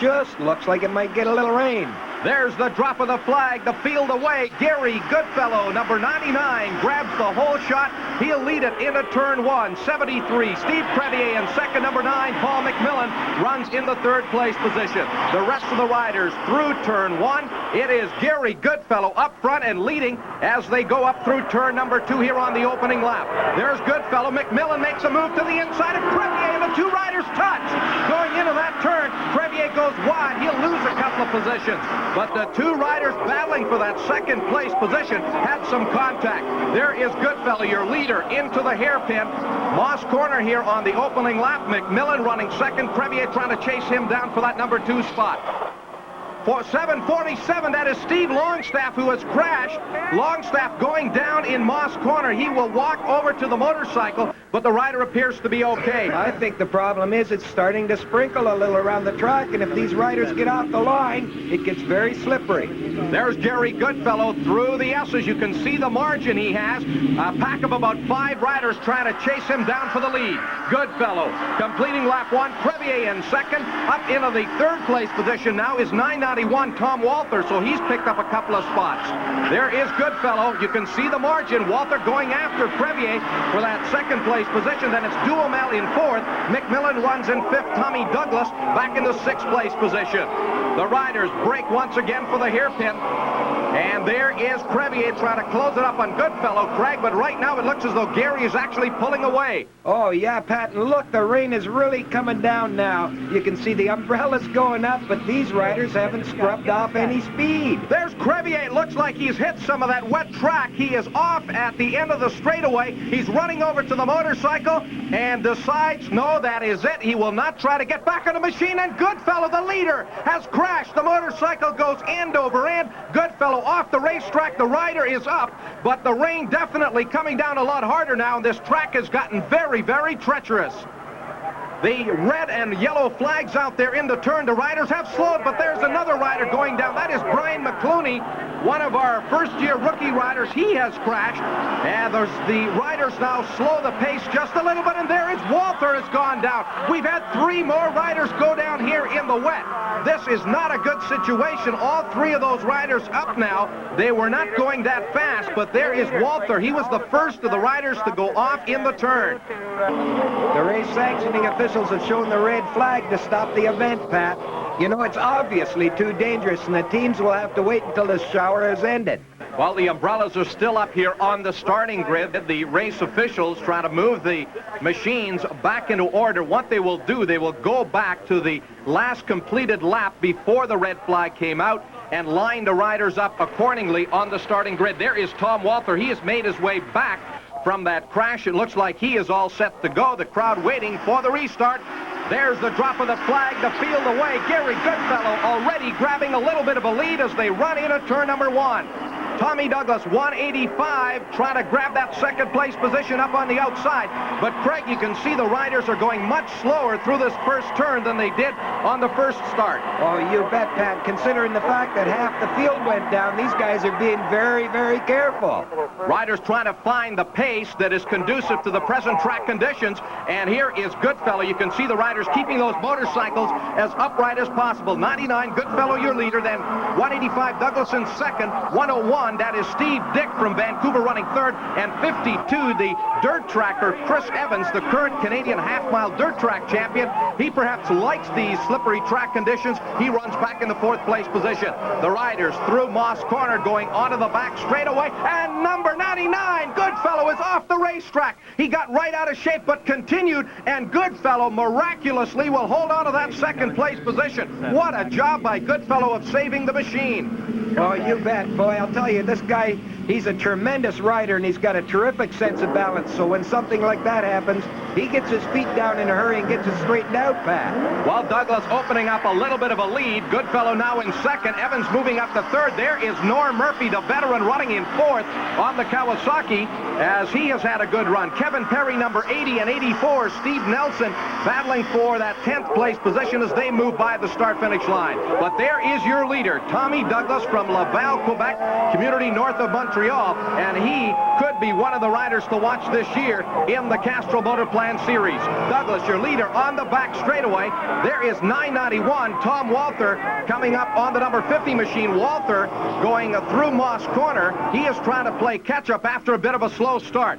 Just looks like it might get a little rain. There's the drop of the flag, the field away. Gary Goodfellow, number 99, grabs the whole shot. He'll lead it into turn 1, 73. Steve Crevier in second, number 9. Paul MacMillian runs in the third place position. The rest of the riders through turn 1. It is Gary Goodfellow up front and leading as they go up through turn number 2 here on the opening lap. There's Goodfellow. MacMillian makes a move to the inside of Crevier, and the two riders touch. Going into that turn, Crevier goes wide. He'll lose a couple of positions. But the two riders battling for that second place position had some contact. There is Goodfellow, your leader, into the hairpin. Moss corner here on the opening lap. MacMillian running second. Crevier trying to chase him down for that number 2 spot. For 747, that is Steve Longstaff, who has crashed. Longstaff going down in Moss corner. He will walk over to the motorcycle, but the rider appears to be okay. I think the problem is it's starting to sprinkle a little around the track, and if these riders get off the line, it gets very slippery. There's Gary Goodfellow through the S's. You can see the margin he has. A pack of about 5 riders trying to chase him down for the lead. Goodfellow completing lap 1. Crevier in second. Up into the third place position now is 991 Tom Walther, so he's picked up a couple of spots. There is Goodfellow. You can see the margin. Walther going after Crevier for that second place position. Then it's DuHamel in 4th. MacMillian runs in 5th. Tommy Douglas back in the 6th place position. The riders break once again for the hairpin. And there is Crevier trying to close it up on Goodfellow, Craig, but right now it looks as though Gary is actually pulling away. Oh, yeah, Pat, and look, the rain is really coming down now. You can see the umbrellas going up, but these riders haven't scrubbed off any speed. There's Crevier. It looks like he's hit some of that wet track. He is off at the end of the straightaway. He's running over to the motorcycle and decides, no, that is it. He will not try to get back on the machine, and Goodfellow, the leader, has crashed. The motorcycle goes end over end. Goodfellow off the racetrack. The rider is up, but the rain definitely coming down a lot harder now, and this track has gotten very, very treacherous. The red and yellow flags out there in the turn. The riders have slowed, but there's another rider going down. That is Brian McClooney, one of our first-year rookie riders. He has crashed, and there's the riders now slow the pace just a little bit, and there is Walther has gone down. We've had 3 more riders go down here in the wet. This is not a good situation. All 3 of those riders up now. They were not going that fast, but there is Walther. He was the first of the riders to go off in the turn. The race sanctioning officials have shown the red flag to stop the event, Pat. You know, it's obviously too dangerous, and the teams will have to wait until the shower has ended. While the umbrellas are still up here on the starting grid, the race officials try to move the machines back into order. What they will do, they will go back to the last completed lap before the red flag came out and line the riders up accordingly on the starting grid. There is Tom Walther. He has made his way back from that crash. It looks like he is all set to go. The crowd waiting for the restart. There's the drop of the flag, the field away. Gary Goodfellow already grabbing a little bit of a lead as they run into turn number 1. Tommy Douglas, 185, trying to grab that second place position up on the outside. But Craig, you can see the riders are going much slower through this first turn than they did on the first start. Oh, you bet, Pat. Considering the fact that half the field went down, these guys are being very, very careful. Riders trying to find the pace that is conducive to the present track conditions. And here is Goodfellow. You can see the riders keeping those motorcycles as upright as possible. 99, Goodfellow, your leader. Then 185, Douglas in second. 101. That is Steve Dick from Vancouver running third, and 52, the dirt tracker, Chris Evans, the current Canadian half-mile dirt track champion. He perhaps likes these slippery track conditions. He runs back in the 4th place position. The riders through Moss corner going onto the back straightaway, and number 99, Goodfellow, is off the racetrack. He got right out of shape, but continued, and Goodfellow miraculously will hold on to that 2nd place position. What a job by Goodfellow of saving the machine. Oh, you bet. Boy, I'll tell you, this guy, he's a tremendous rider, and he's got a terrific sense of balance. So when something like that happens, he gets his feet down in a hurry and gets it straightened out, Pat. Well, Douglas opening up a little bit of a lead. Goodfellow now in second. Evans moving up to third. There is Norm Murphy, the veteran, running in 4th on the Kawasaki, as he has had a good run. Kevin Perry, number 80 and 84. Steve Nelson battling for that 10th place position as they move by the start-finish line. But there is your leader, Tommy Douglas from Laval, Quebec, community north of Montreal. Montreal, and he could be one of the riders to watch this year in the Castrol Motor Plan Series. Douglas, your leader on the back straightaway. There is 991, Tom Walther, coming up on the number 50 machine. Walther going through Moss Corner. He is trying to play catch-up after a bit of a slow start.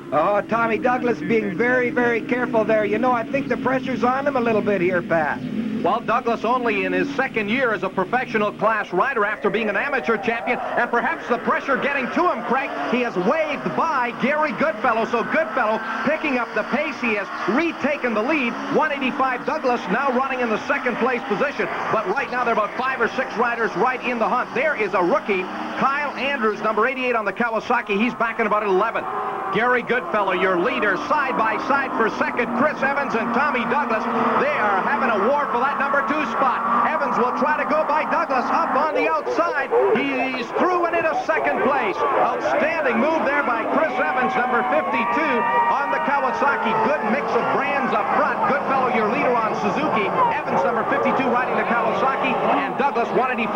Oh, Tommy Douglas being very, very careful there. You know, I think the pressure's on him a little bit here, Pat. Well, Douglas only in his second year as a professional class rider after being an amateur champion, and perhaps the pressure getting to him, Craig. He has waved by Gary Goodfellow, so Goodfellow picking up the pace. He has retaken the lead. 185 Douglas now running in the second place position, but right now there are about 5 or 6 riders right in the hunt. There is a rookie, Kyle Andrews, number 88 on the Kawasaki. He's back in about 11. Gary Goodfellow, your leader, side by side for second. Chris Evans and Tommy Douglas, they are having a war for that number 2 spot. Evans will try to go by Douglas up on the outside. He's through and into second place. Outstanding move there by Chris Evans, number 52 on the Kawasaki. Good mix of brands up front. Goodfellow, your leader on Suzuki. Evans, number 52, riding the Kawasaki. And Douglas, 185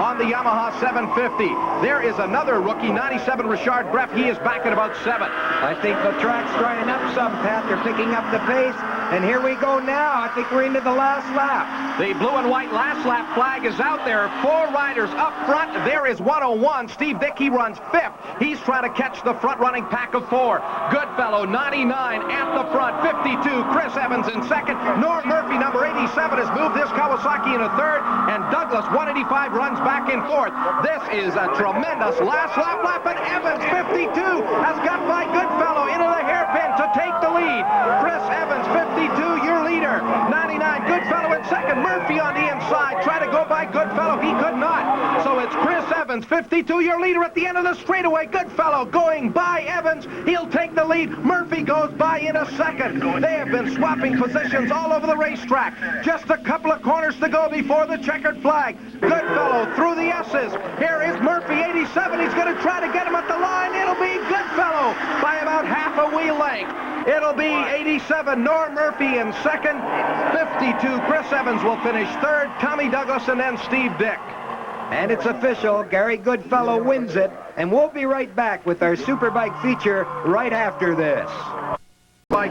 on the Yamaha 750. There is another rookie, 97 Richard Gref. He is back at about 7. I think the track's drying up some, Pat. They're picking up the pace. And here we go now. I think we're into the last lap. The blue and white last lap flag is out there. 4 riders up front. There is 101. Steve Dick, he runs 5th. He's trying to catch the front-running pack of 4. Goodfellow, 99 at the front. 52, Chris Evans in second. Norm Murphy, number 87, has moved this Kawasaki into 3rd. And Douglas, 185, runs back in 4th. This is a tremendous last lap. And Evans, 52, has got by Goodfellow into the hairpin to take the lead. Chris Evans, 52, your leader. 99, Goodfellow in second. Murphy on the inside, trying to go by Goodfellow. He could not. So it's Chris Evans, 52, your leader at the end of the straightaway. Goodfellow going by Evans. He'll take the lead. Murphy goes by in a second. They have been swapping positions all over the racetrack. Just a couple of corners to go before the checkered flag. Goodfellow through the S's. Here is Murphy, 87. He's going to try to get him at the line. It'll be Goodfellow by about half a wheel length. It'll be 87, Norm Murphy in second. 52, Chris Evans will finish 3rd. Tommy Douglas and then Steve Dick. And it's official. Gary Goodfellow wins it. And we'll be right back with our Superbike feature right after this.